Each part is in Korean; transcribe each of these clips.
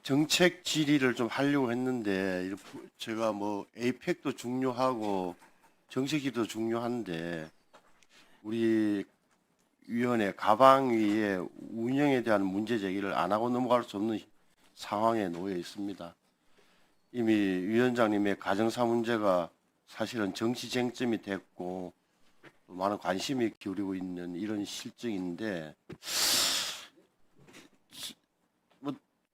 정책 질의를 좀 하려고 했는데 제가 뭐 에이펙도 중요하고 정책질도 중요한데 우리 위원회 가방위의 운영에 대한 문제 제기를 안 하고 넘어갈 수 없는 상황에 놓여 있습니다. 이미 위원장님의 가정사 문제가 사실은 정치 쟁점이 됐고 많은 관심이 기울이고 있는 이런 실정인데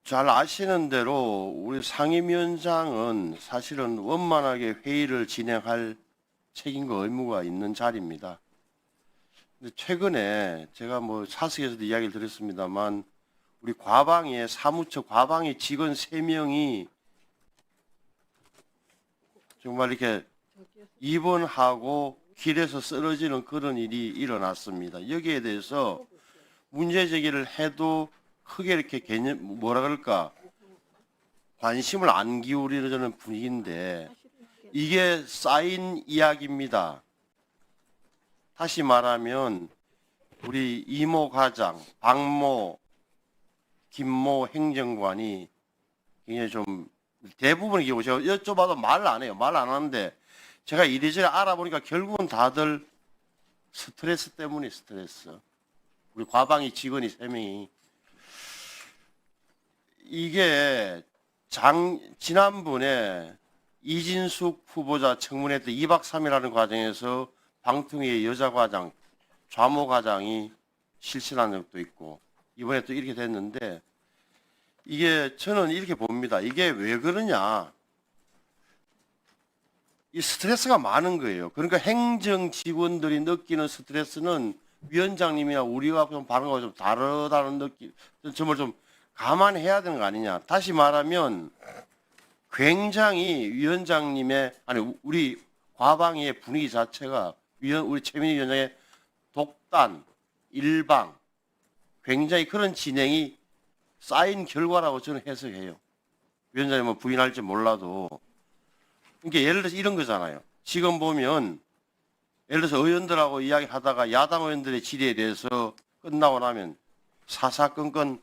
잘 아시는 대로 우리 상임위원장은 사실은 원만하게 회의를 진행할 책임과 의무가 있는 자리입니다. 근데 최근에 제가 뭐 사석에서도 이야기를 드렸습니다만 우리 과방위에 사무처 과방위 직원 3명이 정말 이렇게 입원하고 길에서 쓰러지는 그런 일이 일어났습니다. 여기에 대해서 문제 제기를 해도 크게 이렇게 뭐라 그럴까 관심을 안 기울이는 분위기인데 이게 쌓인 이야기입니다. 다시 말하면 우리 이모 과장, 박모, 김모 행정관이 굉장히 좀 대부분의 경우 제가 여쭤봐도 말을 안 해요. 말 안 하는데 제가 이리저리 알아보니까 결국은 다들 스트레스 때문에 스트레스. 우리 과방위 직원이 3명이 이게 지난번에 이진숙 후보자 청문회 때 2박 3일 하는 과정에서 방통위의 여자 과장, 좌모 과장이 실신한 적도 있고 이번에 또 이렇게 됐는데 이게 저는 이렇게 봅니다. 이게 왜 그러냐. 이 스트레스가 많은 거예요. 그러니까 행정 직원들이 느끼는 스트레스는 위원장님이나 우리가 좀 반응하고 좀 다르다는 느낌, 점을 좀 감안해야 되는 거 아니냐. 다시 말하면 굉장히 위원장님의 아니 우리 과방위의 분위기 자체가 우리 최민희 위원장의 독단, 일방 굉장히 그런 진행이 쌓인 결과라고 저는 해석해요. 위원장님은 부인할지 몰라도 그러니까 예를 들어서 이런 거잖아요. 지금 보면 예를 들어서 의원들하고 이야기하다가 야당 의원들의 질의에 대해서 끝나고 나면 사사건건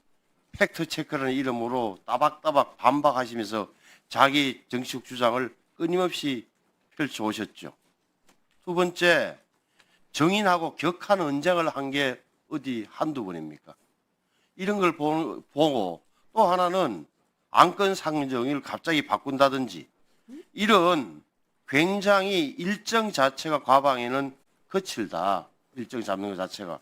팩트체크라는 이름으로 따박따박 반박하시면서 자기 정치적 주장을 끊임없이 펼쳐오셨죠. 두 번째, 정인하고 격한 언쟁을 한 게 어디 한두 번입니까? 이런 걸 보고 또 하나는 안건 상정을 갑자기 바꾼다든지 이런 굉장히 일정 자체가 과방위는 거칠다. 일정 잡는 것 자체가.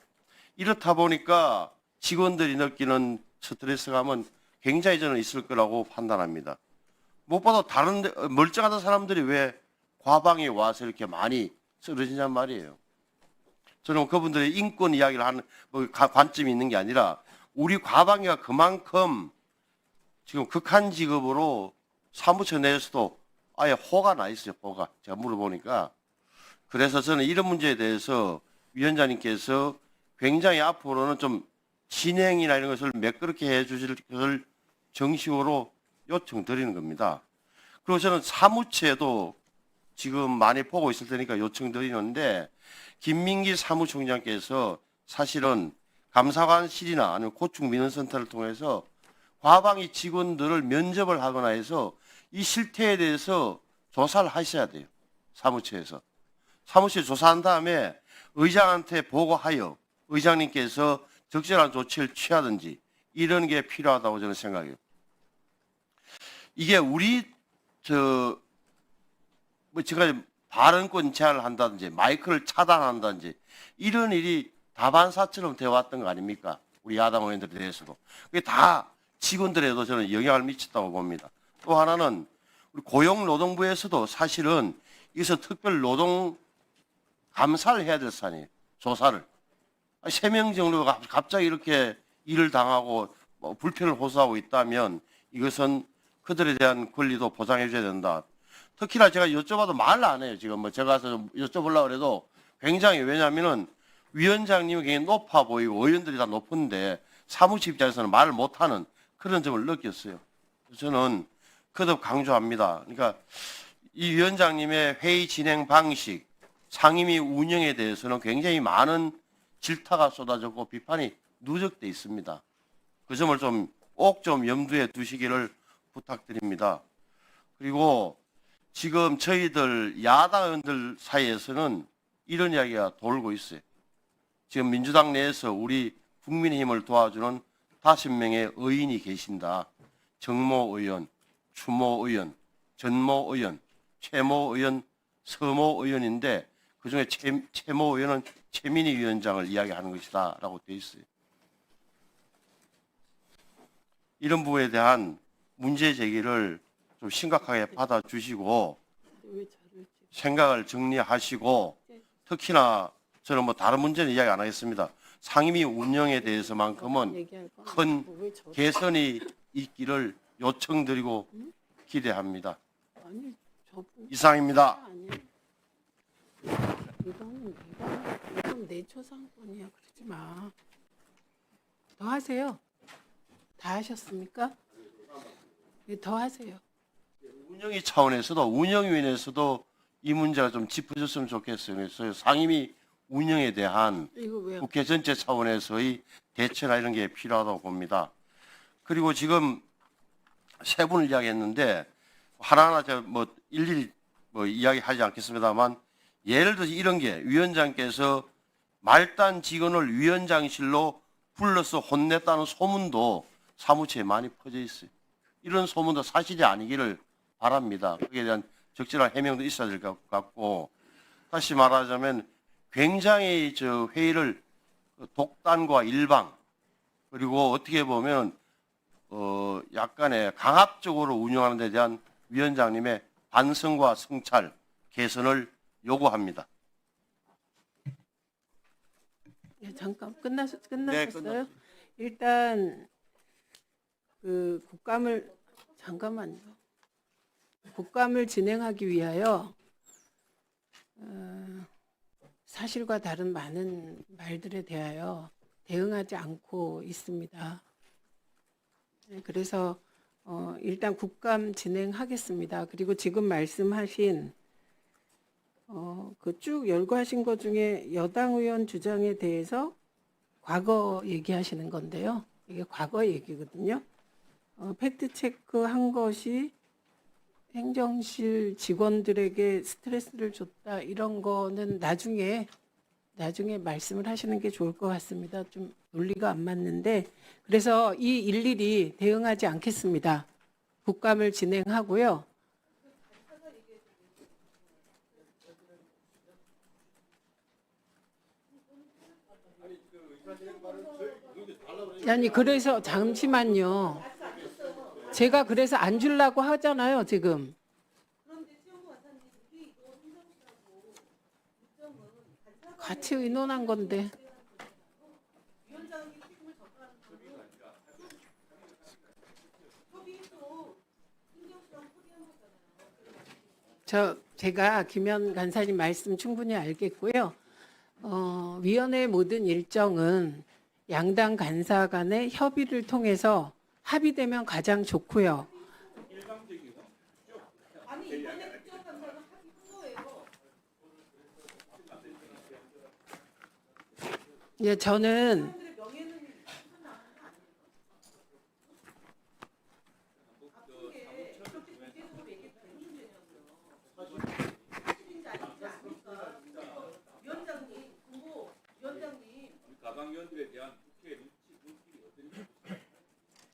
이렇다 보니까 직원들이 느끼는 스트레스감은 굉장히 저는 있을 거라고 판단합니다. 무엇보다 다른 멀쩡하던 사람들이 왜 과방에 와서 이렇게 많이 쓰러지냔 말이에요. 저는 그분들의 인권 이야기를 하는 관점이 있는 게 아니라 우리 과방위가 그만큼 지금 극한 직업으로 사무처 내에서도 아예 호가 나 있어요. 호가. 제가 물어보니까. 그래서 저는 이런 문제에 대해서 위원장님께서 굉장히 앞으로는 좀 진행이나 이런 것을 매끄럽게 해주실 것을 정식으로 요청드리는 겁니다. 그리고 저는 사무처에도 지금 많이 보고 있을 테니까 요청드리는데 김민기 사무총장께서 사실은 감사관실이나 아니면 고충민원센터를 통해서 과방위 직원들을 면접을 하거나 해서 이 실태에 대해서 조사를 하셔야 돼요. 사무처에서. 사무처에 조사한 다음에 의장한테 보고하여 의장님께서 적절한 조치를 취하든지 이런 게 필요하다고 저는 생각해요. 이게 우리 제가 발언권 제한을 한다든지 마이크를 차단한다든지 이런 일이 다반사처럼 되어 왔던 거 아닙니까? 우리 야당 의원들에 대해서도. 그게 다 직원들에도 저는 영향을 미쳤다고 봅니다. 또 하나는 우리 고용노동부에서도 사실은 여기서 특별 노동 감사를 해야 될 사안이에요. 조사를. 3명 정도가 갑자기 이렇게 일을 당하고 불편을 호소하고 있다면 이것은 그들에 대한 권리도 보장해 줘야 된다. 특히나 제가 여쭤봐도 말을 안 해요. 지금 뭐 제가 가서 여쭤보려고 해도 굉장히 왜냐하면은 위원장님이 굉장히 높아 보이고 의원들이 다 높은데 사무처 입장에서는 말을 못하는 그런 점을 느꼈어요. 저는 거듭 강조합니다. 그러니까 이 위원장님의 회의 진행 방식, 상임위 운영에 대해서는 굉장히 많은 질타가 쏟아졌고 비판이 누적돼 있습니다. 그 점을 좀 꼭 좀 염두에 두시기를 부탁드립니다. 그리고 지금 저희들 야당 의원들 사이에서는 이런 이야기가 돌고 있어요. 지금 민주당 내에서 우리 국민의힘을 도와주는 5명의 의원이 계신다. 정모 의원, 추모 의원, 전모 의원, 최모 의원, 서모 의원인데 그중에 최모 의원은 최민희 위원장을 이야기하는 것이다 라고 되어 있어요. 이런 부분에 대한 문제 제기를 좀 심각하게 받아주시고 생각을 정리하시고, 특히나 저는 뭐 다른 문제는 이야기 안 하겠습니다. 상임위 운영에 대해서만큼은 큰 개선이 있기를 요청드리고 기대합니다. 이상입니다. 이건 내 초상권이야. 그러지 마. 더 하세요. 다 하셨습니까? 더 하세요. 운영위 차원에서도 운영위원회에서도 이 문제가 좀 짚어졌으면 좋겠어요. 그래서 상임위 운영에 대한 이거 왜? 국회 전체 차원에서의 대처나 이런 게 필요하다고 봅니다. 그리고 지금 세 분을 이야기했는데 하나하나 제가 뭐 일일이 뭐 이야기하지 않겠습니다만, 예를 들어서 이런 게 위원장께서 말단 직원을 위원장실로 불러서 혼냈다는 소문도 사무처에 많이 퍼져 있어요. 이런 소문도 사실이 아니기를 바랍니다. 거기에 대한 적절한 해명도 있어야 될 것 같고, 다시 말하자면 굉장히 저 회의를 독단과 일방, 그리고 어떻게 보면 약간의 강압적으로 운영하는 데 대한 위원장님의 반성과 성찰, 개선을 요구합니다. 네, 잠깐 끝나셨어요? 네, 끝났습니다. 일단 그 국감을 진행하기 위하여 사실과 다른 많은 말들에 대하여 대응하지 않고 있습니다. 네, 그래서 일단 국감 진행하겠습니다. 그리고 지금 말씀하신 그 쭉 열거하신 것 중에 여당 의원 주장에 대해서 과거 얘기하시는 건데요. 이게 과거 얘기거든요. 팩트 체크한 것이 행정실 직원들에게 스트레스를 줬다, 이런 거는 나중에 말씀을 하시는 게 좋을 것 같습니다. 좀 논리가 안 맞는데, 그래서 이 일일이 대응하지 않겠습니다. 국감을 진행하고요. 아니, 그래서 잠시만요. 제가 그래서 안 주려고 하잖아요, 지금. 같이 의논한 건데. 제가 김현 간사님 말씀 충분히 알겠고요. 위원회 모든 일정은 양당 간사 간의 협의를 통해서 합의되면 가장 좋고요. 예, 저는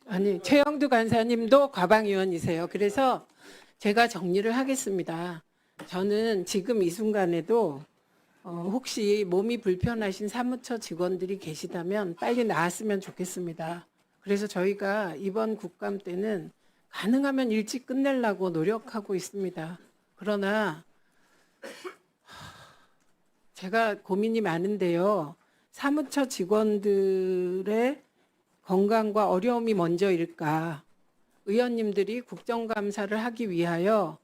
아니, 최영두 간사님도 과방위원이세요. 그래서 제가 정리를 하겠습니다. 저는 지금 이 순간에도 혹시 몸이 불편하신 사무처 직원들이 계시다면 빨리 나왔으면 좋겠습니다. 그래서 저희가 이번 국감 때는 가능하면 일찍 끝내려고 노력하고 있습니다. 그러나 제가 고민이 많은데요. 사무처 직원들의 건강과 어려움이 먼저일까? 의원님들이 국정감사를 하기 위하여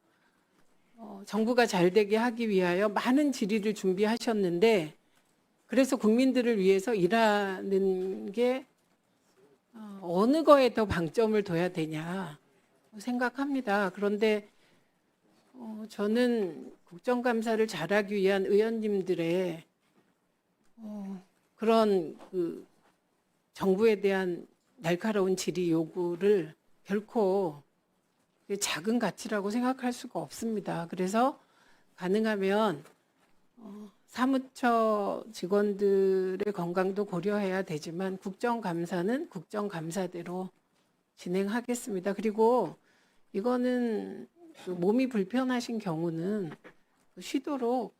정부가 잘 되게 하기 위하여 많은 질의를 준비하셨는데, 그래서 국민들을 위해서 일하는 게 어느 거에 더 방점을 둬야 되냐 생각합니다. 그런데 저는 국정감사를 잘하기 위한 의원님들의 그런 그 정부에 대한 날카로운 질의 요구를 결코 작은 가치라고 생각할 수가 없습니다. 그래서 가능하면 사무처 직원들의 건강도 고려해야 되지만 국정감사는 국정감사대로 진행하겠습니다. 그리고 이거는 그 몸이 불편하신 경우는 쉬도록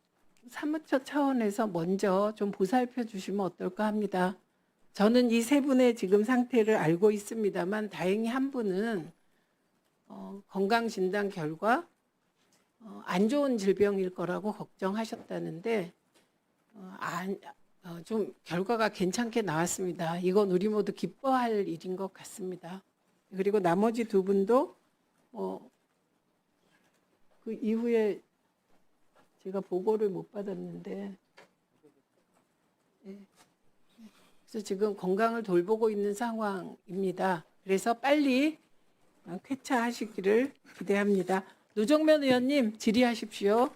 사무처 차원에서 먼저 좀 보살펴 주시면 어떨까 합니다. 저는 이 세 분의 지금 상태를 알고 있습니다만 다행히 한 분은 건강진단 결과 안 좋은 질병일 거라고 걱정하셨다는데 좀 결과가 괜찮게 나왔습니다. 이건 우리 모두 기뻐할 일인 것 같습니다. 그리고 나머지 두 분도 그 이후에 제가 보고를 못 받았는데 그래서 지금 건강을 돌보고 있는 상황입니다. 그래서 빨리 쾌차하시기를 기대합니다. 노정면 의원님 질의하십시오.